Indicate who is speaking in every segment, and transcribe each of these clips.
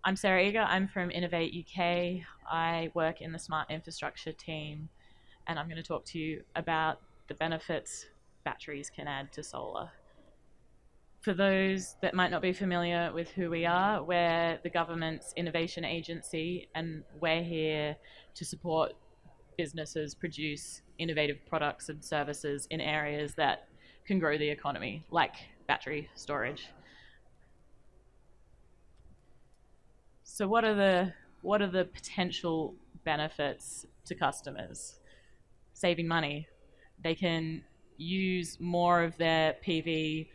Speaker 1: I'm Sarah Eager. I'm from Innovate UK. I work in the smart infrastructure team, and I'm going to talk to you about the benefits batteries can add to solar. For those that might not be familiar with who we are, we're the government's innovation agency, and we're here to support businesses produce innovative products and services in areas that can grow the economy, like battery storage. So what are the potential benefits to customers? Saving money. They can use more of their PV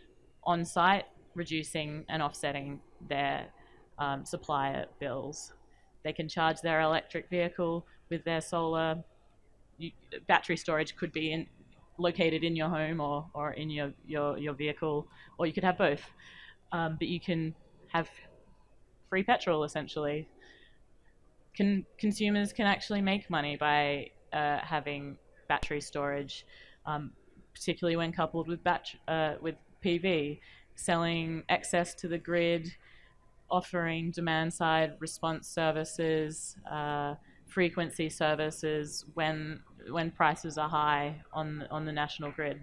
Speaker 1: on site, reducing and offsetting their supplier bills. They can charge their electric vehicle with their solar. You, Battery storage could be located in your home or in your vehicle, or you could have both. But you can have free petrol essentially. Consumers can actually make money by having battery storage, um, particularly when coupled with PV, selling excess to the grid, offering demand side response services, frequency services when prices are high on the national grid.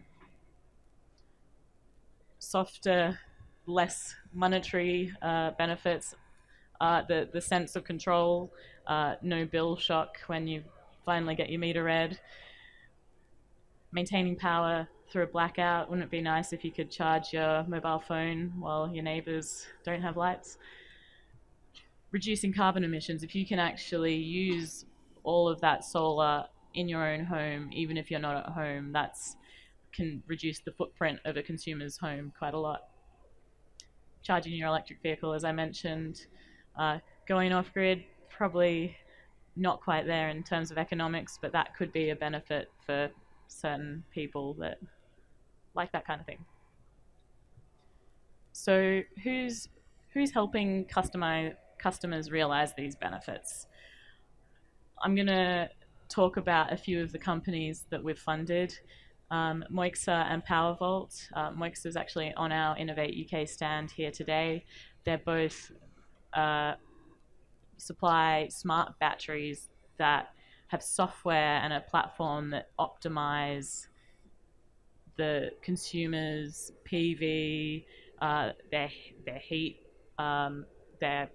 Speaker 1: Softer, less monetary benefits, the sense of control, no bill shock when you finally get your meter read, maintaining power through a blackout. Wouldn't it be nice if you could charge your mobile phone while your neighbors don't have lights? Reducing carbon emissions. If you can actually use all of that solar in your own home, even if you're not at home, that's can reduce the footprint of a consumer's home quite a lot. Charging your electric vehicle, as I mentioned, uh, going off grid, probably not quite there in terms of economics, but that could be a benefit for certain people that like that kind of thing. So who's helping customers realize these benefits? I'm going to talk about a few of the companies that we've funded. Moixa and PowerVault. Moixa is actually on our Innovate UK stand here today. They're both uh, supply smart batteries that have software and a platform that optimize the consumer's PV, their heat, their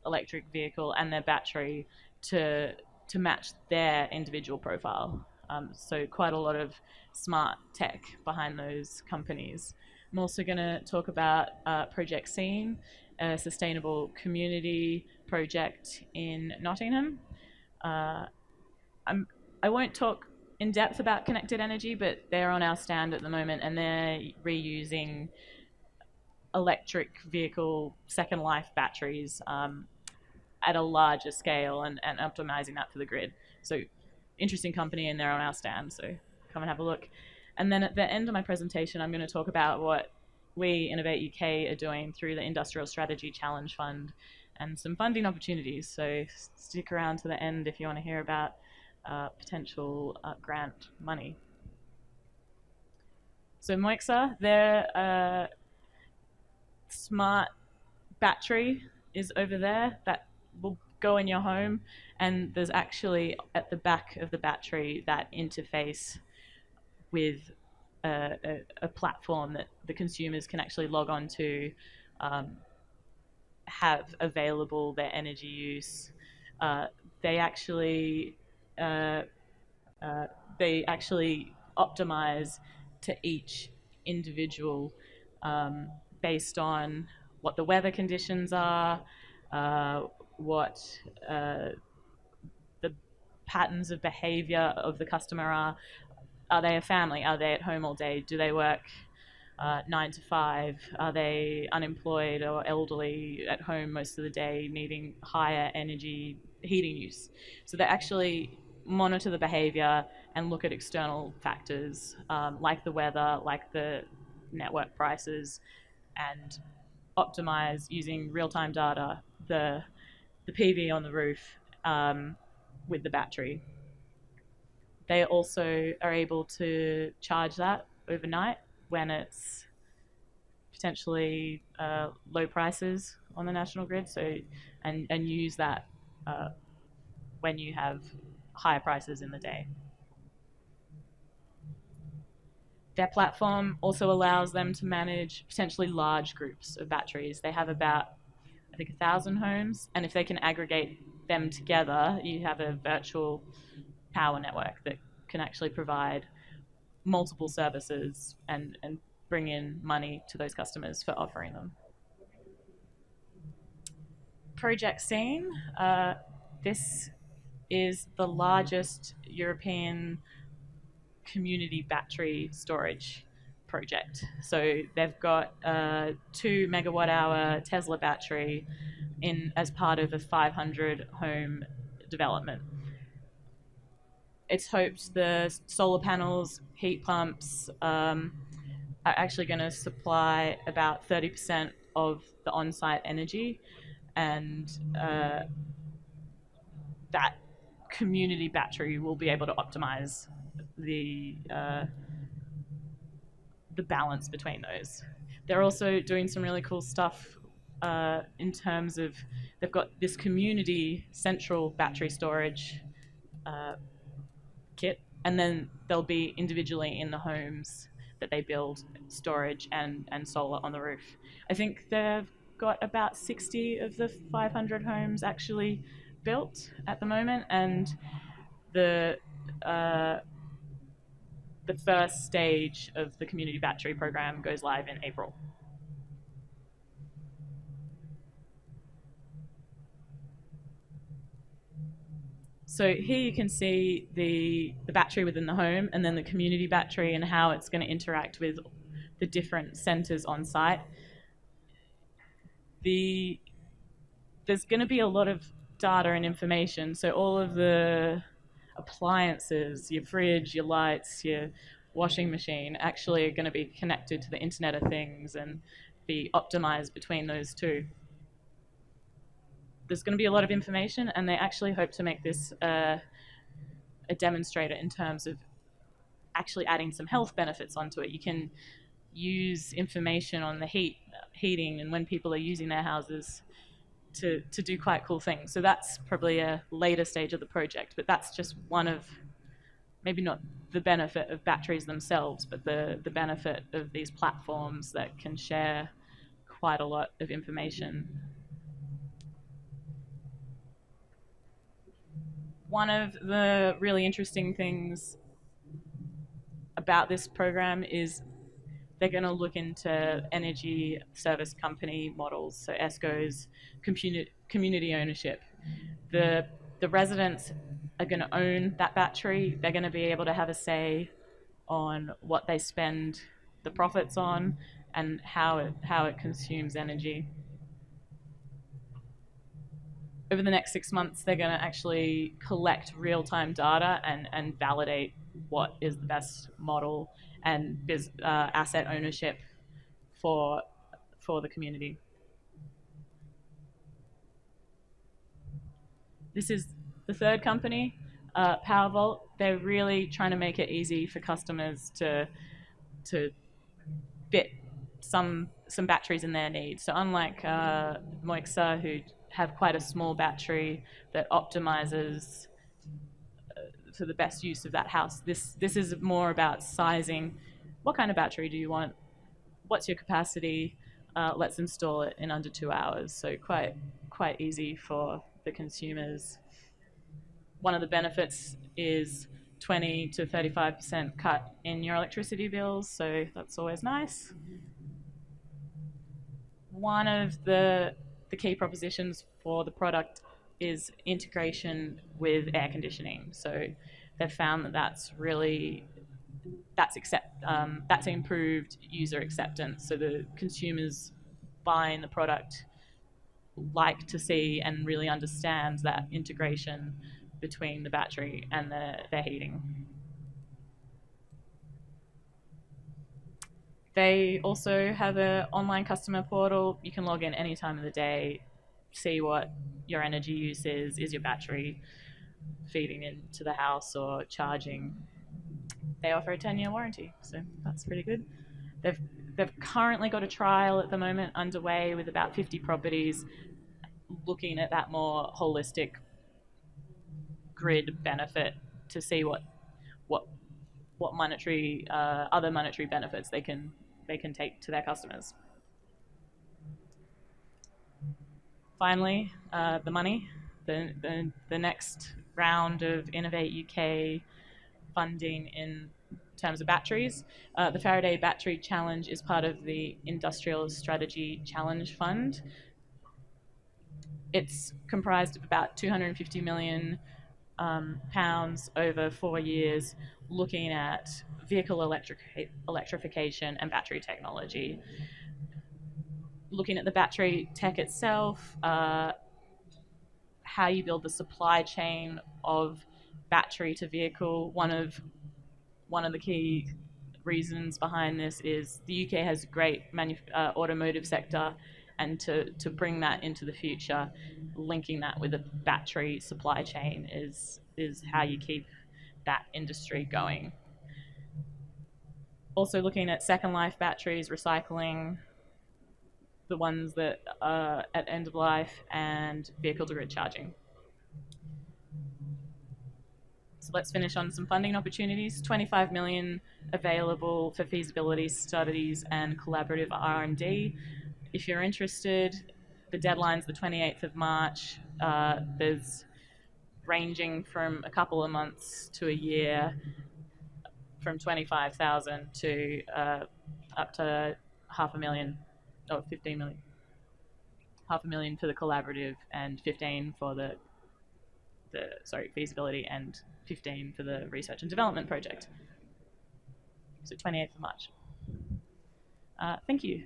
Speaker 1: electric vehicle, and their battery to match their individual profile. So quite a lot of smart tech behind those companies. I'm also going to talk about Project Scene, a sustainable community project in Nottingham. Uh, I'm, I won't talk in depth about connected energy, but they're on our stand at the moment, and they're reusing electric vehicle second life batteries at a larger scale and optimizing that for the grid. So interesting company, and they're on our stand, so come and have a look. And then at the end of my presentation, I'm going to talk about what we, Innovate UK, are doing through the Industrial Strategy Challenge Fund and some funding opportunities. So stick around to the end if you want to hear about potential grant money. So Moixa, their smart battery is over there that will go in your home, and there's actually at the back of the battery that interface with a platform that the consumers can actually log on to, um, have available their energy use. Uh, they actually uh, they actually optimize to each individual, um, based on what the weather conditions are, uh, what uh, the patterns of behavior of the customer are. Are they a family? Are they at home all day? Do they work 9 to 5? Are they unemployed or elderly at home most of the day, needing higher energy heating use? So they actually monitor the behavior and look at external factors, like the weather, like the network prices, and optimize using real-time data the PV on the roof, with the battery. They also are able to charge that overnight when it's potentially low prices on the national grid. So and use that uh, when you have higher prices in the day. Their platform also allows them to manage potentially large groups of batteries. They have about, I think, 1,000 homes, and if they can aggregate them together, you have a virtual power network that can actually provide multiple services and bring in money to those customers for offering them. Project Scene, this is the largest European community battery storage project. So they've got a 2 megawatt hour Tesla battery in as part of a 500 home development. It's hoped the solar panels, heat pumps are actually going to supply about 30% of the on-site energy, and that community battery will be able to optimize the balance between those. They're also doing some really cool stuff in terms of they've got this community central battery storage kit, and then they'll be individually in the homes that they build storage and solar on the roof. I think they've got about 60 of the 500 homes actually built at the moment, and the uh, the first stage of the community battery program goes live in April. So here you can see the battery within the home and then the community battery and how it's going to interact with the different centers on site. There's going to be a lot of data and information. So all of the appliances, your fridge, your lights, your washing machine, actually are going to be connected to the Internet of Things and be optimized between those two. There's going to be a lot of information, and they actually hope to make this a demonstrator in terms of actually adding some health benefits onto it. You can use information on the heating and when people are using their houses to do quite cool things. So that's probably a later stage of the project, but that's just one of, maybe not the benefit of batteries themselves, but the benefit of these platforms that can share quite a lot of information. One of the really interesting things about this program is they're going to look into energy service company models, so ESCOs, community ownership. The residents are going to own that battery. They're going to be able to have a say on what they spend the profits on and how it consumes energy. Over the next 6 months, they're going to actually collect real-time data and validate what is the best model and asset ownership for the community. This is the third company, PowerVault. They're really trying to make it easy for customers to fit some batteries in their needs. So unlike Moixa, who have quite a small battery that optimizes for the best use of that house, this is more about sizing. What kind of battery do you want? What's your capacity? Let's install it in under 2 hours. So quite easy for the consumers. One of the benefits is 20 to 35% cut in your electricity bills, so that's always nice. One of the key propositions for the product is integration with air conditioning. So they've found that that's improved user acceptance. So the consumers buying the product like to see and really understand that integration between the battery and their heating. They also have an online customer portal. You can log in any time of the day, see what your energy use is your battery feeding into the house or charging. They offer a 10-year warranty, so that's pretty good. They've They've currently got a trial at the moment underway with about 50 properties, looking at that more holistic grid benefit to see what what monetary other monetary benefits they can take to their customers. Finally, the money. The next round of Innovate UK funding in terms of batteries. The Faraday Battery Challenge is part of the Industrial Strategy Challenge Fund. It's comprised of about 250 million pounds over 4 years, looking at vehicle electrification and battery technology. Looking at the battery tech itself, how you build the supply chain of battery to vehicle. One of the key reasons behind this is the UK has a great automotive sector, and to bring that into the future, linking that with a battery supply chain is how you keep that industry going. Also looking at second life batteries, recycling the ones that are at end of life, and vehicle to grid charging. So let's finish on some funding opportunities. 25 million available for feasibility studies and collaborative R&D. If you're interested, the deadline's the 28th of March. There's ranging from a couple of months to a year, from 25,000 to up to 500,000 or 15 million. 500,000 for the collaborative and 15 for the feasibility, and 15 for the research and development project. So 28th of March. Thank you.